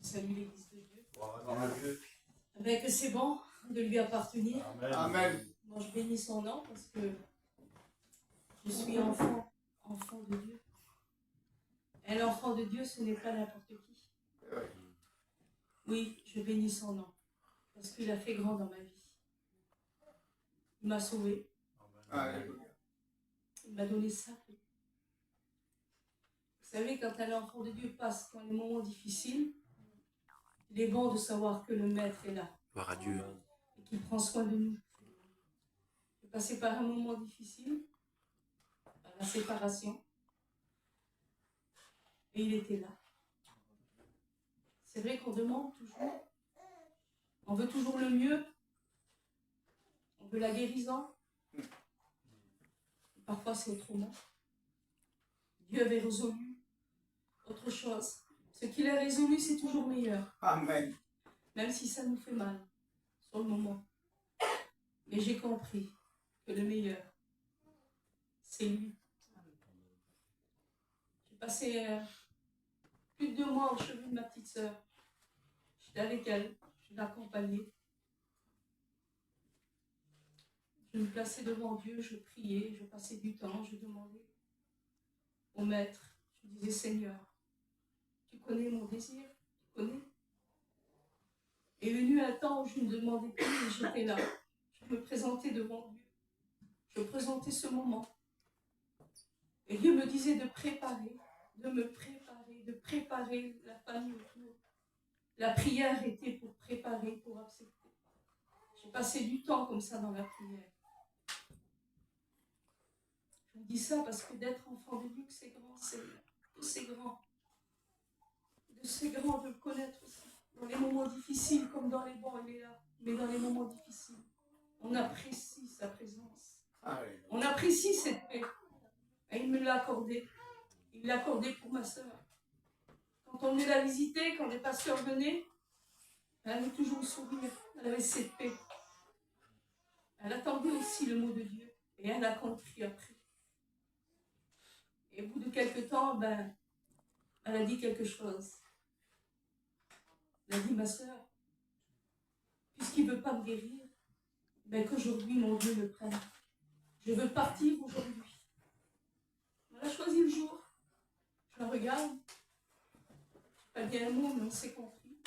Je salue l'Église de Dieu. Amen. Que c'est bon de lui appartenir. Amen. Moi, je bénis son nom parce que je suis enfant de Dieu. Et l'enfant de Dieu, ce n'est pas n'importe qui. Oui, je bénis son nom parce qu'il a fait grand dans ma vie. Il m'a sauvé. Amen. Il m'a donné sa paix. Vous savez, quand un enfant de Dieu passe dans les moments difficiles, il est bon de savoir que le Maître est là. Gloire à Dieu. Et qu'il prend soin de nous. J'ai passé par un moment difficile, par la séparation, et il était là. C'est vrai qu'on demande toujours, on veut toujours le mieux, on veut la guérison, et parfois c'est autrement. Dieu avait résolu autre chose. Ce qu'il a résolu, c'est toujours meilleur. Amen. Même si ça nous fait mal sur le moment. Mais j'ai compris que le meilleur, c'est lui. J'ai passé plus de 2 mois au chevet de ma petite sœur. J'étais avec elle, je l'accompagnais. Je me plaçais devant Dieu, je priais, je passais du temps, je demandais au Maître. Je disais, Seigneur, tu connais mon désir, tu connais. Est venu un temps où je ne demandais plus et j'étais là. Je me présentais devant Dieu. Je présentais ce moment. Et Dieu me disait de préparer, de préparer la famille autour. La prière était pour préparer, pour accepter. J'ai passé du temps comme ça dans la prière. Je vous dis ça parce que d'être enfant de Dieu, que c'est grand, Seigneur. Que c'est grand. De c'est grand de le connaître aussi. Dans les moments difficiles, comme dans les bons, il est là. Mais dans les moments difficiles, on apprécie sa présence. Amen. On apprécie cette paix. Et il me l'a accordé. Il l'a accordé pour ma sœur. Quand on venait la visiter, quand les pasteurs venaient, elle avait toujours le sourire. Elle avait cette paix. Elle attendait aussi le mot de Dieu. Et elle a compris après. Et au bout de quelques temps, elle a dit quelque chose. Elle a dit, ma sœur, puisqu'il ne veut pas me guérir, qu'aujourd'hui mon Dieu me prenne. Je veux partir aujourd'hui. On a choisi le jour. Je la regarde. Pas bien un mot, mais on s'est compris.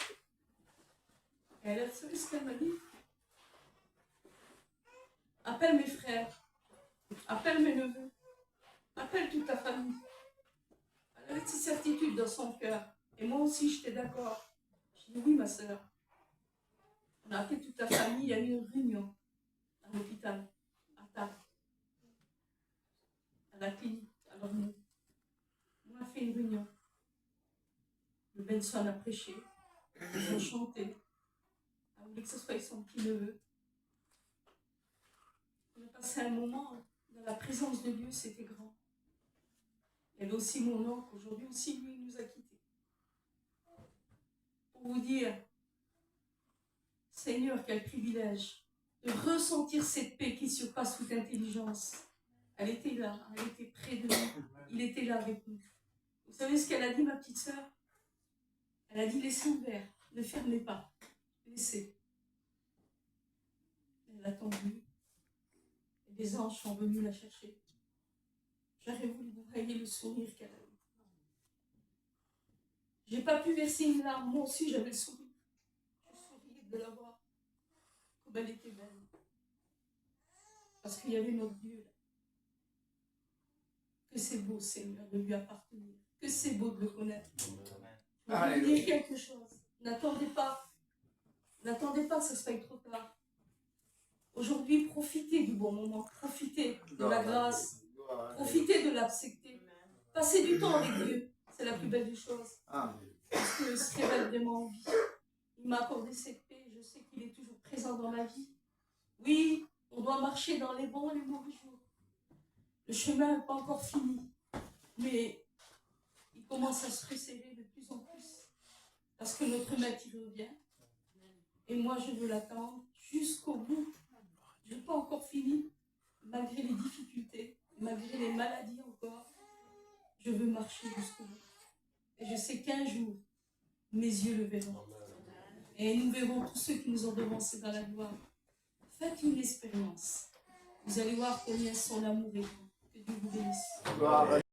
Et elle a savez ce qu'elle m'a dit? Appelle mes frères. Appelle mes neveux. Appelle toute ta famille. Elle avait cette certitude dans son cœur. Et moi aussi, j'étais d'accord. Je dis oui, ma sœur. On a appelé toute ta famille. Il y a eu une réunion à l'hôpital, à Tarbes, à la clinique. Alors nous, on a fait une réunion. Le Benson a prêché. Ils ont chanté. Elle voulait que ce soit avec son petit neveu. On a passé un moment dans la présence de Dieu, c'était grand. Il y avait aussi mon oncle, aujourd'hui aussi lui, il nous a quittés. Pour vous dire, Seigneur, quel privilège de ressentir cette paix qui surpasse toute intelligence. Elle était là, elle était près de nous, il était là avec nous. Vous savez ce qu'elle a dit, ma petite sœur? Elle a dit, laissez ouvert, ne fermez pas, laissez. Elle a attendu. Et des anges sont venus la chercher. J'aurais voulu vous voyez le sourire qu'elle a eu. Je n'ai pas pu verser une larme, moi aussi j'avais le sourire. Je souriais de la voir, comme elle était belle. Parce qu'il y avait notre Dieu là. Que c'est beau, Seigneur, de lui appartenir. Que c'est beau de le connaître. Je vais vous dire quelque chose. N'attendez pas que ça se fasse trop tard. Aujourd'hui, profitez du bon moment, profitez de la grâce, profitez de l'accepter. Passez du temps avec Dieu, c'est la plus belle des choses. Parce qu'il se révèle vraiment en vie. Il m'a accordé cette paix, je sais qu'il est toujours présent dans ma vie. Oui, on doit marcher dans les bons et les mauvais jours. Le chemin n'est pas encore fini, mais il commence à se resserrer de plus en plus. Parce que notre maître, il revient. Et moi, je veux l'attendre jusqu'au bout. Je n'ai pas encore fini, malgré les difficultés, malgré les maladies encore. Je veux marcher jusqu'au bout. Et je sais qu'un jour, mes yeux le verront. Et nous verrons tous ceux qui nous ont devancés dans la gloire. Faites une expérience. Vous allez voir combien son amour est grand. Que Dieu vous bénisse. Gloire à